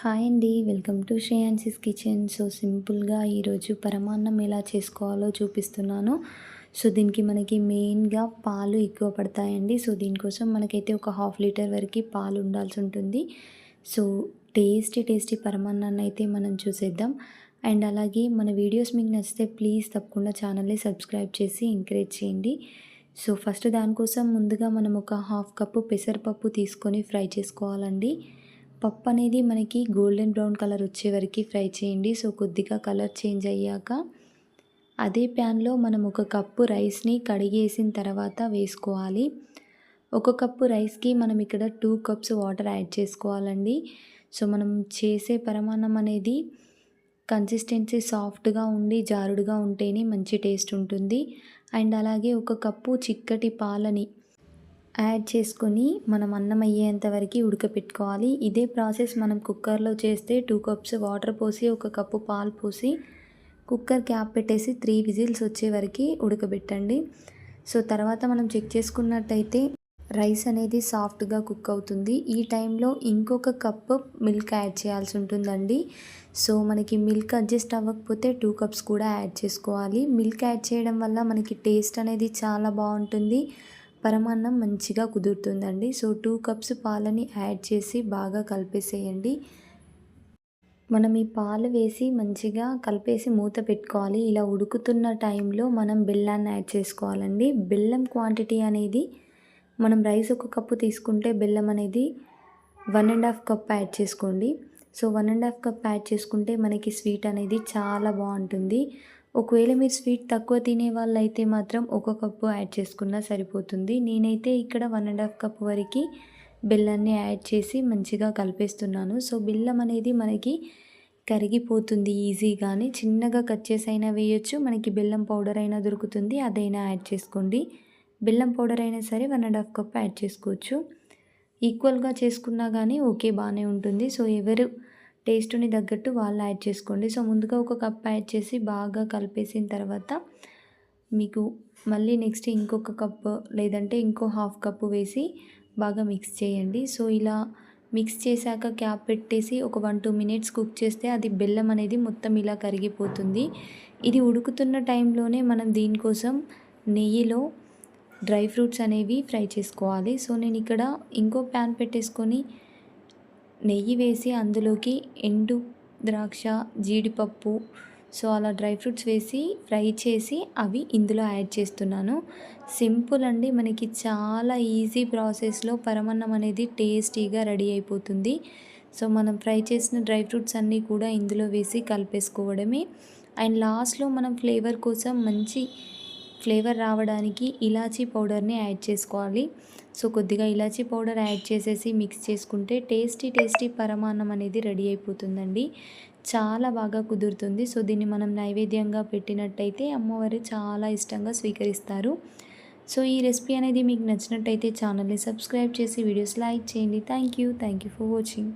Hi అండి. Welcome to Shreyansi's kitchen. So సింపుల్‌గా ఈరోజు పరమాన్నం ఎలా చేసుకోవాలో చూపిస్తున్నాను. సో దీనికి మనకి మెయిన్‌గా పాలు ఎక్కువ పడతాయండి. సో దీనికోసం మనకైతే ఒక హాఫ్ లీటర్ వరకు పాలు ఉండాల్సి ఉంటుంది. సో టేస్టీ పరమాన్నాన్ని అయితే మనం చూసేద్దాం. అండ్ అలాగే మన వీడియోస్ మీకు నచ్చితే ప్లీజ్ తప్పకుండా ఛానల్‌ని సబ్స్క్రైబ్ చేసి ఎంకరేజ్ చేయండి. సో ఫస్ట్ దానికోసం ముందుగా మనం ఒక హాఫ్ కప్పు పెసరపప్పు తీసుకొని ఫ్రై చేసుకోవాలండి. పప్పు అనేది మనకి గోల్డెన్ బ్రౌన్ కలర్ వచ్చే వరకు ఫ్రై చేయండి. సో కొద్దిగా కలర్ చేంజ్ అయ్యాక అదే ప్యాన్లో మనం ఒక కప్పు రైస్ని కడిగేసిన తర్వాత వేసుకోవాలి. ఒక కప్పు రైస్కి మనం ఇక్కడ 2 కప్స్ వాటర్ యాడ్ చేసుకోవాలండి. సో మనం చేసే పరమాన్నం అనేది కన్సిస్టెన్సీ సాఫ్ట్గా ఉండి జారుడుగా ఉంటేనే మంచి టేస్ట్ ఉంటుంది. అండ్ అలాగే ఒక కప్పు చిక్కటి పాలని యాడ్ చేసుకొని మనం అన్నం అయ్యేంత వరకు ఉడకపెట్టుకోవాలి. ఇదే ప్రాసెస్ మనం కుక్కర్లో చేస్తే 2 కప్స్ వాటర్ పోసి ఒక కప్పు పాలు పోసి కుక్కర్ క్యాప్ పెట్టేసి 3 విజిల్స్ వచ్చే వరకు ఉడకబెట్టండి. సో తర్వాత మనం చెక్ చేసుకున్నట్టయితే రైస్ అనేది సాఫ్ట్గా కుక్ అవుతుంది. ఈ టైంలో ఇంకొక కప్పు మిల్క్ యాడ్ చేయాల్సి ఉంటుందండి. సో మనకి మిల్క్ అడ్జస్ట్ అవ్వకపోతే 2 కప్స్ కూడా యాడ్ చేసుకోవాలి. మిల్క్ యాడ్ చేయడం వల్ల మనకి టేస్ట్ అనేది చాలా బాగుంటుంది. పరమాన్నం మంచిగా కుదురుతుందండి. సో 2 కప్స్ పాలని యాడ్ చేసి బాగా కలిపేసేయండి. మనం ఈ పాలు వేసి మంచిగా కలిపేసి మూత పెట్టుకోవాలి. ఇలా ఉడుకుతున్న టైంలో మనం బెల్లాన్ని యాడ్ చేసుకోవాలండి. బెల్లం క్వాంటిటీ అనేది మనం రైస్ ఒక కప్పు తీసుకుంటే బెల్లం అనేది 1½ కప్ యాడ్ చేసుకోండి. సో 1½ కప్ యాడ్ చేసుకుంటే మనకి స్వీట్ అనేది చాలా బాగుంటుంది. ఒకవేళ మీరు స్వీట్ తక్కువ తినే వాళ్ళైతే మాత్రం ఒక కప్పు యాడ్ చేసుకున్నా సరిపోతుంది. నేనైతే ఇక్కడ 1½ కప్ వరకు బెల్లాన్ని యాడ్ చేసి మంచిగా కలిపేస్తున్నాను. సో బెల్లం అనేది మనకి కరిగిపోతుంది ఈజీగానే. చిన్నగా కట్ చేసి అయినా వేయొచ్చు. మనకి బెల్లం పౌడర్ అయినా దొరుకుతుంది, అదైనా యాడ్ చేసుకోండి. బెల్లం పౌడర్ అయినా సరే 1½ కప్ యాడ్ చేసుకోవచ్చు. ఈక్వల్గా చేసుకున్నా కానీ ఓకే, బాగానే ఉంటుంది. సో ఎవరు టేస్ట్ని తగ్గట్టు వాళ్ళు యాడ్ చేసుకోండి. సో ముందుగా ఒక కప్ యాడ్ చేసి బాగా కలిపేసిన తర్వాత మీకు మళ్ళీ నెక్స్ట్ ఇంకొక కప్పు లేదంటే ఇంకో హాఫ్ కప్పు వేసి బాగా మిక్స్ చేయండి. సో ఇలా మిక్స్ చేశాక క్యాప్ పెట్టేసి ఒక 1-2 మినిట్స్ కుక్ చేస్తే అది బెల్లం అనేది మొత్తం ఇలా కరిగిపోతుంది. ఇది ఉడుకుతున్న టైంలోనే మనం దీనికోసం నెయ్యిలో డ్రై ఫ్రూట్స్ అనేవి ఫ్రై చేసుకోవాలి. సో నేను ఇక్కడ ఇంకో ప్యాన్ పెట్టేసుకొని నెయ్యి వేసి అందులోకి ఎండు ద్రాక్ష, జీడిపప్పు, సో అలా డ్రై ఫ్రూట్స్ వేసి ఫ్రై చేసి అవి ఇందులో యాడ్ చేస్తున్నాను. సింపుల్ అండి, మనకి చాలా ఈజీ ప్రాసెస్లో పరమాన్నం అనేది టేస్టీగా రెడీ అయిపోతుంది. సో మనం ఫ్రై చేసిన డ్రై ఫ్రూట్స్ అన్నీ కూడా ఇందులో వేసి కలిపేసుకోవడమే. అండ్ లాస్ట్లో మనం ఫ్లేవర్ కోసం మంచి ఫ్లేవర్ రావడానికి ఇలాచీ పౌడర్ని యాడ్ చేసుకోవాలి. సో కొద్దిగా ఇలాచీ పౌడర్ యాడ్ చేసేసి మిక్స్ చేసుకుంటే టేస్టీ పరమాన్నం అనేది రెడీ అయిపోతుందండి. చాలా బాగా కుదురుతుంది. సో దీన్ని మనం నైవేద్యంగా పెట్టినట్టయితే అమ్మవారు చాలా ఇష్టంగా స్వీకరిస్తారు. సో ఈ రెసిపీ అనేది మీకు నచ్చినట్టయితే ఛానల్ని సబ్స్క్రైబ్ చేసి వీడియోస్ లైక్ చేయండి. Thank you for watching.